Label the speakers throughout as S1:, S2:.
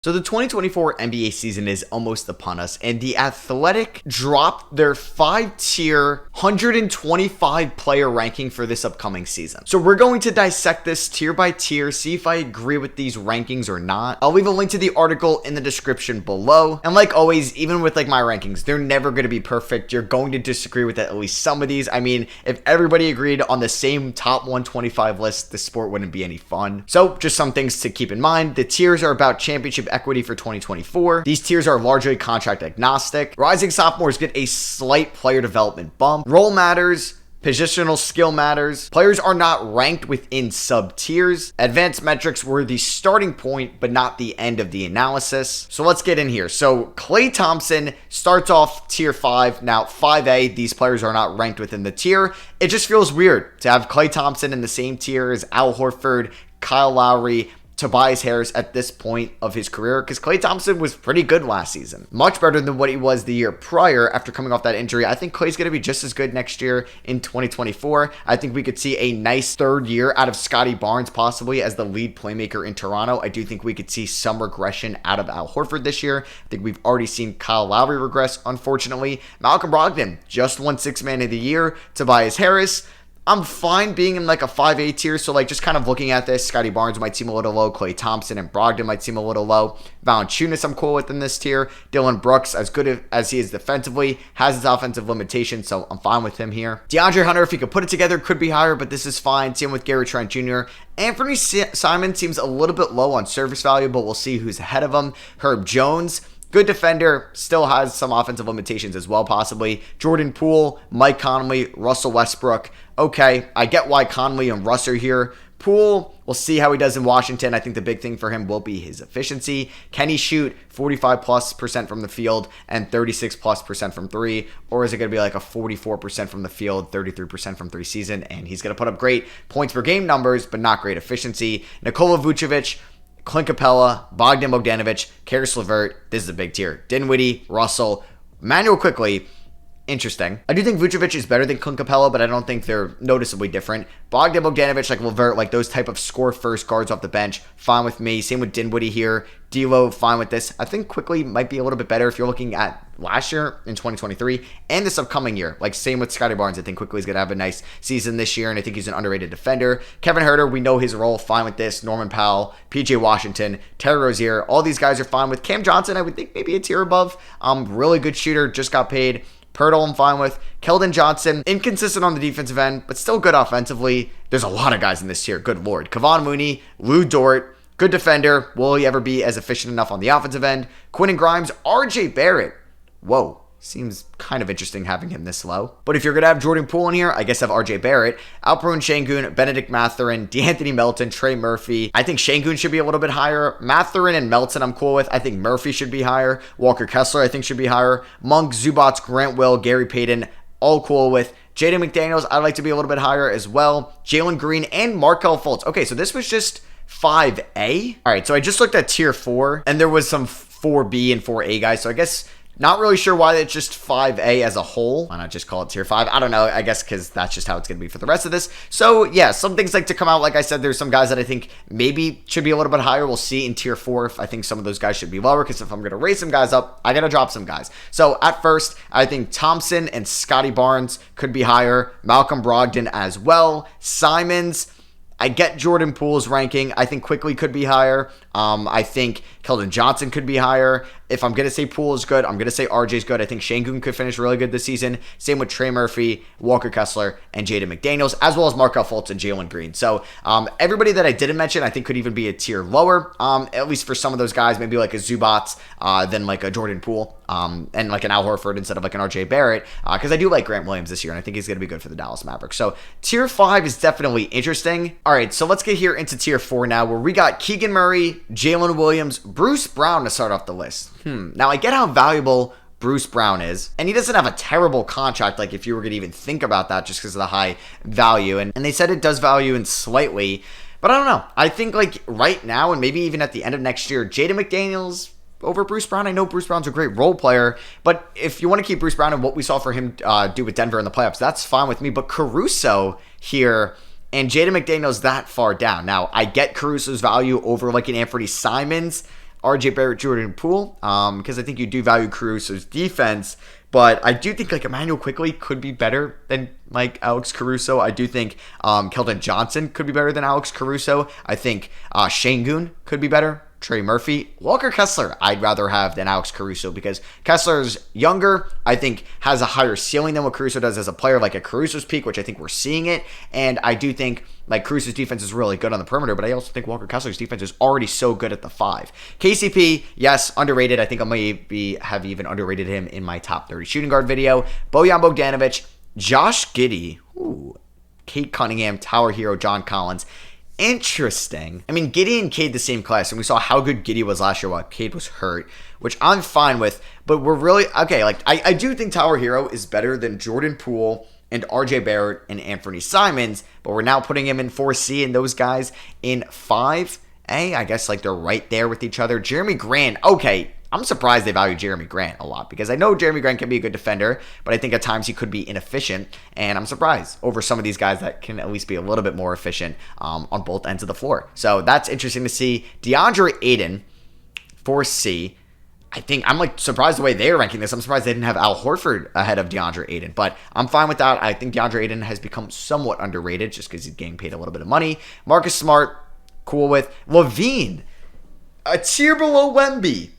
S1: So the 2024 NBA season is almost upon us, and the Athletic dropped their 5-tier 125 player ranking for this upcoming season. So we're going to dissect this tier by tier, see if I agree with these rankings or not. I'll leave a link to the article in the description below. And like always, even with like my rankings, they're never going to be perfect. You're going to disagree with at least some of these. I mean, if everybody agreed on the same top 125 list, the sport wouldn't be any fun. So just some things to keep in mind. The tiers are about championship equity for 2024. These tiers are largely contract agnostic. Rising sophomores get a slight player development bump. Role matters. Positional skill matters. Players are not ranked within sub-tiers. Advanced metrics were the starting point, but not the end of the analysis. So let's get in here. So Klay Thompson starts off tier 5. Now 5A, these players are not ranked within the tier. It just feels weird to have Klay Thompson in the same tier as Al Horford, Kyle Lowry, Tobias Harris at this point of his career, because Klay Thompson was pretty good last season. Much better than what he was the year prior after coming off that injury. I think Klay's going to be just as good next year in 2024. I think we could see a nice third year out of Scottie Barnes possibly as the lead playmaker in Toronto. I do think we could see some regression out of Al Horford this year. I think we've already seen Kyle Lowry regress, unfortunately. Malcolm Brogdon just won 6th Man of the Year. Tobias Harris, I'm fine being in like a 5A tier, so like just kind of looking at this, Scottie Barnes might seem a little low, Klay Thompson and Brogdon might seem a little low. Valanciunas I'm cool with in this tier. Dylan Brooks, as good as he is defensively, has his offensive limitations, so I'm fine with him here. DeAndre Hunter, if he could put it together, could be higher, but this is fine. Same with Gary Trent Jr. Anthony Simon seems a little bit low on service value, but we'll see who's ahead of him. Herb Jones, good defender, still has some offensive limitations as well, possibly. Jordan Poole, Mike Conley, Russell Westbrook. Okay, I get why Conley and Russ are here. Poole, we'll see how he does in Washington. I think the big thing for him will be his efficiency. Can he shoot 45+% from the field and 36+% from three? Or is it going to be like a 44% from the field, 33% from three season? And he's going to put up great points per game numbers, but not great efficiency. Nikola Vucevic, Clint Capella, Bogdan Bogdanovic, Karis LeVert. This is a big tier. Dinwiddie, Russell, Manuel Quickly. Interesting. I do think Vucevic is better than Clint Capella, but I don't think they're noticeably different. Bogdan Bogdanovic, like LeVert, like those type of score-first guards off the bench, fine with me. Same with Dinwiddie here. D'Lo, fine with this. I think Quickly might be a little bit better if you're looking at last year in 2023 and this upcoming year. Like same with Scottie Barnes. I think Quickly's going to have a nice season this year, and I think he's an underrated defender. Kevin Huerter, we know his role, fine with this. Norman Powell, PJ Washington, Terry Rozier, all these guys are fine with. Cam Johnson, I would think maybe a tier above. Really good shooter, just got paid. Pirtle I'm fine with. Keldon Johnson, inconsistent on the defensive end, but still good offensively. There's a lot of guys in this tier. Good lord. Kevon Mooney, Lou Dort, good defender. Will he ever be as efficient enough on the offensive end? Quentin Grimes, RJ Barrett. Whoa. Seems kind of interesting having him this low. But if you're going to have Jordan Poole in here, I guess have RJ Barrett, Alperen Şengün, Benedict Mathurin, DeAnthony Melton, Trey Murphy. I think Şengün should be a little bit higher. Mathurin and Melton I'm cool with. I think Murphy should be higher. Walker Kessler I think should be higher. Monk, Zubats, Grant Will, Gary Payton, all cool with. Jaden McDaniels I'd like to be a little bit higher as well. Jalen Green and Markelle Fultz. Okay, so this was just 5A. All right, so I just looked at tier 4, and there was some 4B and 4A guys, so I guess not really sure why it's just 5A as a whole. Why not just call it tier 5? I don't know. I guess because that's just how it's going to be for the rest of this. So yeah, some things like to come out. Like I said, there's some guys that I think maybe should be a little bit higher. We'll see in tier 4 if I think some of those guys should be lower, because if I'm going to raise some guys up, I got to drop some guys. So at first, I think Thompson and Scottie Barnes could be higher. Malcolm Brogdon as well. Simons, I get Jordan Poole's ranking. I think Quickly could be higher. I think Keldon Johnson could be higher. If I'm going to say Poole is good, I'm going to say RJ's good. I think Şengün could finish really good this season. Same with Trey Murphy, Walker Kessler, and Jaden McDaniels, as well as Markelle Fultz and Jalen Green. So everybody that I didn't mention, I think could even be a tier lower, at least for some of those guys, maybe like a Zubats, then like a Jordan Poole, and like an Al Horford instead of like an RJ Barrett, because I do like Grant Williams this year, and I think he's going to be good for the Dallas Mavericks. So tier 5 is definitely interesting. All right, so let's get here into tier 4 now, where we got Keegan Murray, Jalen Williams, Bruce Brown to start off the list. Now, I get how valuable Bruce Brown is, and he doesn't have a terrible contract, like if you were going to even think about that, just because of the high value, and they said it does value in slightly, but I don't know. I think like right now, and maybe even at the end of next year, Jaden McDaniels over Bruce Brown. I know Bruce Brown's a great role player, but if you want to keep Bruce Brown and what we saw for him do with Denver in the playoffs, that's fine with me. But Caruso here and Jaden McDaniels that far down. Now, I get Caruso's value over like an Anthony Simons. RJ Barrett, Jordan Poole, because I think you do value Caruso's defense. But I do think like Emmanuel Quickley could be better than like Alex Caruso. I do think Keldon Johnson could be better than Alex Caruso. I think Şengün could be better. Trey Murphy, Walker Kessler, I'd rather have than Alex Caruso because Kessler's younger, I think has a higher ceiling than what Caruso does as a player, like at Caruso's peak, which I think we're seeing it. And I do think like Caruso's defense is really good on the perimeter, but I also think Walker Kessler's defense is already so good at the 5. KCP, yes, underrated. I think I may have even underrated him in my top 30 shooting guard video. Bojan Bogdanovic, Josh Giddey, Kate Cunningham, Tower Hero, John Collins. Interesting. I mean, Giddey and Cade the same class, and we saw how good Giddey was last year while Cade was hurt, which I'm fine with, but we're really, okay, like, I do think Tower Hero is better than Jordan Poole and RJ Barrett and Anthony Simons, but we're now putting him in 4C and those guys in 5A. I guess, like, they're right there with each other. Jeremy Grant, okay, I'm surprised they value Jeremy Grant a lot because I know Jeremy Grant can be a good defender, but I think at times he could be inefficient, and I'm surprised over some of these guys that can at least be a little bit more efficient on both ends of the floor. So that's interesting to see. DeAndre Ayton, 4C. I think I'm like surprised the way they're ranking this. I'm surprised they didn't have Al Horford ahead of DeAndre Ayton, but I'm fine with that. I think DeAndre Ayton has become somewhat underrated just because he's getting paid a little bit of money. Marcus Smart, cool with. LaVine, a tier below Wemby.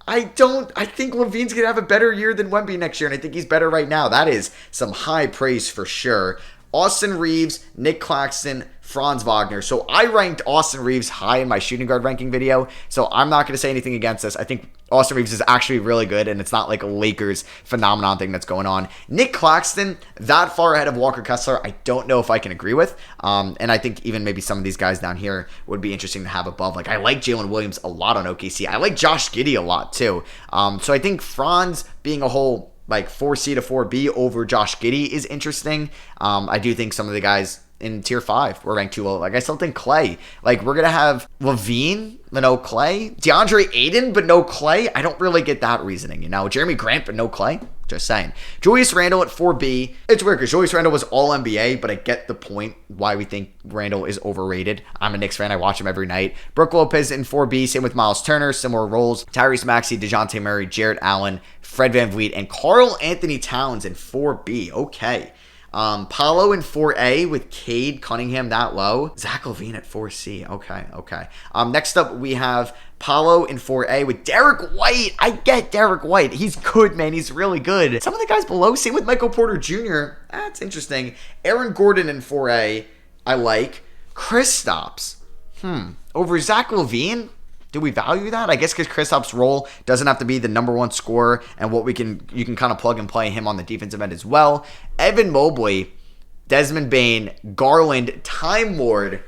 S1: I think LaVine's going to have a better year than Wemby next year, and I think he's better right now. That is some high praise for sure. Austin Reeves, Nick Claxton, Franz Wagner. So I ranked Austin Reeves high in my shooting guard ranking video, so I'm not going to say anything against this. I think Austin Reeves is actually really good, and it's not like a Lakers phenomenon thing that's going on. Nick Claxton, that far ahead of Walker Kessler, I don't know if I can agree with. And I think even maybe some of these guys down here would be interesting to have above. Like, I like Jalen Williams a lot on OKC. I like Josh Giddey a lot, too. So I think Franz being a whole like 4C to 4B over Josh Giddey is interesting. I do think some of the guys in tier 5 were ranked too low. Like, I still think Clay. Like, we're going to have LaVine, but no Clay. DeAndre Ayton, but no Clay. I don't really get that reasoning, you know. Jeremy Grant, but no Clay. Just saying. Julius Randle at 4B. It's weird because Julius Randle was all NBA, but I get the point why we think Randle is overrated. I'm a Knicks fan. I watch him every night. Brook Lopez in 4B. Same with Miles Turner. Similar roles. Tyrese Maxey, DeJounte Murray, Jarrett Allen, Fred VanVleet, and Karl Anthony Towns in 4B. Okay. Paolo in 4A with Cade Cunningham that low. Zach LaVine at 4C. Okay. Next up, we have Paolo in 4A with Derek White. I get Derek White. He's good, man. He's really good. Some of the guys below, same with Michael Porter Jr. That's interesting. Aaron Gordon in 4A, I like. Kristaps. Over Zach LaVine? Do we value that? I guess because Kristaps' role doesn't have to be the number one scorer, and you can kind of plug and play him on the defensive end as well. Evan Mobley, Desmond Bane, Garland, Time Lord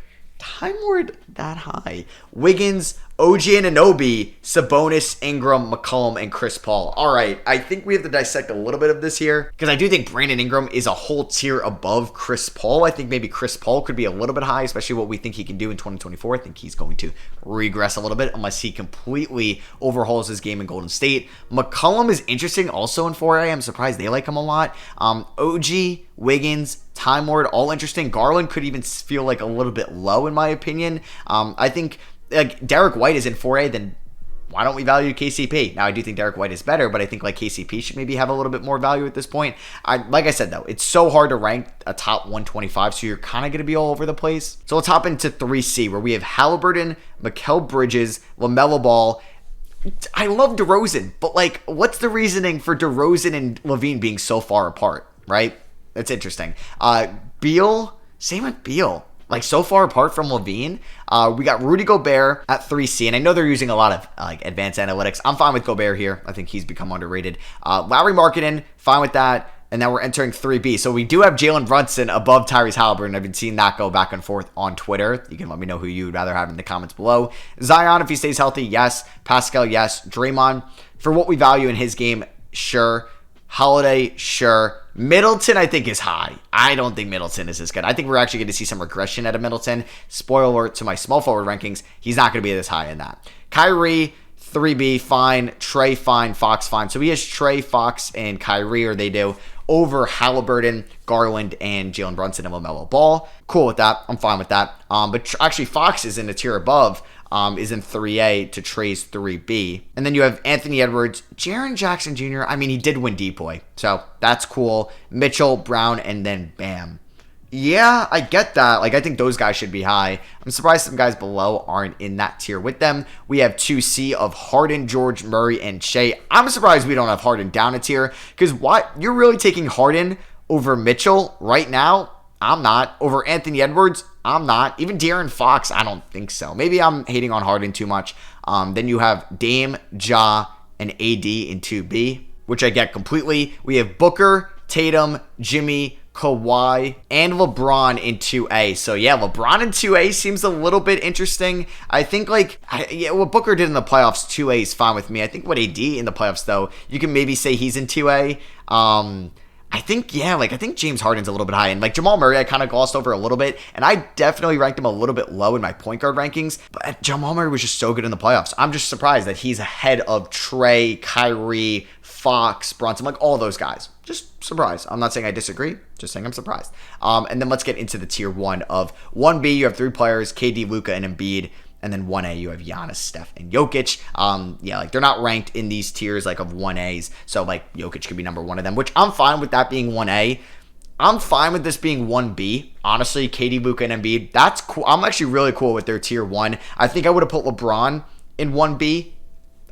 S1: that high. Wiggins, OG Anunoby, Sabonis, Ingram, McCollum, and Chris Paul. All right, I think we have to dissect a little bit of this here because I do think Brandon Ingram is a whole tier above Chris Paul. I think maybe Chris Paul could be a little bit high, especially what we think he can do in 2024. I think he's going to regress a little bit unless he completely overhauls his game in Golden State. McCollum is interesting also in 4A. I'm surprised they like him a lot. OG, Wiggins, Time Lord, all interesting. Garland could even feel like a little bit low in my opinion. I think like Derek White is in 4A, then why don't we value KCP? Now, I do think Derek White is better, but I think like KCP should maybe have a little bit more value at this point. Like I said, though, it's so hard to rank a top 125, so you're kind of going to be all over the place. So let's hop into 3C, where we have Halliburton, Mikal Bridges, LaMelo Ball. I love DeRozan, but like, what's the reasoning for DeRozan and LaVine being so far apart, right? That's interesting. Beal, same with Beal. Like, so far apart from LaVine. We got Rudy Gobert at 3C, and I know they're using a lot of like advanced analytics. I'm fine with Gobert here. I think he's become underrated. Lowry Markkanen, fine with that. And now we're entering 3B. So we do have Jalen Brunson above Tyrese Halliburton. I've been seeing that go back and forth on Twitter. You can let me know who you would rather have in the comments below. Zion, if he stays healthy, yes. Pascal, yes. Draymond, for what we value in his game, sure. Holiday, sure. Middleton, I think, is high. I don't think Middleton is as good. I think we're actually going to see some regression out of Middleton. Spoiler alert to my small forward rankings. He's not going to be this high in that. Kyrie, 3B, fine. Trey, fine. Fox, fine. So he has Trey, Fox, and Kyrie, or they do, over Halliburton, Garland, and Jalen Brunson and LaMelo Ball. Cool with that. I'm fine with that. But actually, Fox is in a tier above is in 3A to Trey's 3B. And then you have Anthony Edwards, Jaren Jackson Jr. I mean, he did win DPOY, so that's cool. Mitchell, Brown, and then Bam. Yeah, I get that. Like, I think those guys should be high. I'm surprised some guys below aren't in that tier with them. We have 2C of Harden, George, Murray, and Shea. I'm surprised we don't have Harden down a tier, because what? You're really taking Harden over Mitchell right now? I'm not. Over Anthony Edwards? I'm not. Even De'Aaron Fox? I don't think so. Maybe I'm hating on Harden too much. Then you have Dame, Ja, and AD in 2B, which I get completely. We have Booker, Tatum, Jimmy, Kawhi, and LeBron in 2A. So yeah, LeBron in 2A seems a little bit interesting. I think what Booker did in the playoffs, 2A is fine with me. I think what AD in the playoffs, though, you can maybe say he's in 2A. I think James Harden's a little bit high. And Jamal Murray, I kind of glossed over a little bit. And I definitely ranked him a little bit low in my point guard rankings. But Jamal Murray was just so good in the playoffs. I'm just surprised that he's ahead of Trey, Kyrie, Fox, Brunson, all those guys. Just surprised. I'm not saying I disagree. Just saying I'm surprised. And then let's get into the tier 1 of 1B. You have 3 players, KD, Luka, and Embiid. And then 1A, you have Giannis, Steph, and Jokic. They're not ranked in these tiers of 1As. So Jokic could be number 1 of them, which I'm fine with that being 1A. I'm fine with this being 1B. Honestly, KD, Luka, and Embiid, that's cool. I'm actually really cool with their tier 1. I think I would have put LeBron in 1B,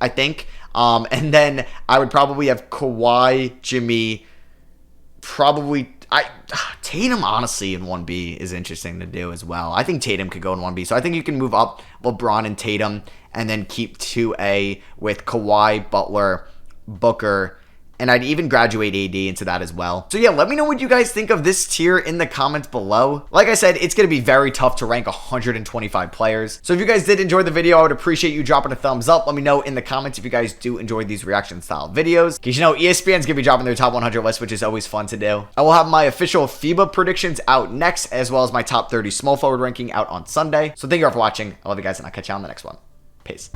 S1: I think. And then I would probably have Kawhi, Jimmy, Tatum, honestly, in 1B is interesting to do as well. I think Tatum could go in 1B. So I think you can move up LeBron and Tatum and then keep 2A with Kawhi, Butler, Booker, and I'd even graduate AD into that as well. So yeah, let me know what you guys think of this tier in the comments below. Like I said, it's going to be very tough to rank 125 players. So if you guys did enjoy the video, I would appreciate you dropping a thumbs up. Let me know in the comments if you guys do enjoy these reaction style videos. Because ESPN's going to be dropping their top 100 list, which is always fun to do. I will have my official FIBA predictions out next, as well as my top 30 small forward ranking out on Sunday. So thank you all for watching. I love you guys, and I'll catch you on the next one. Peace.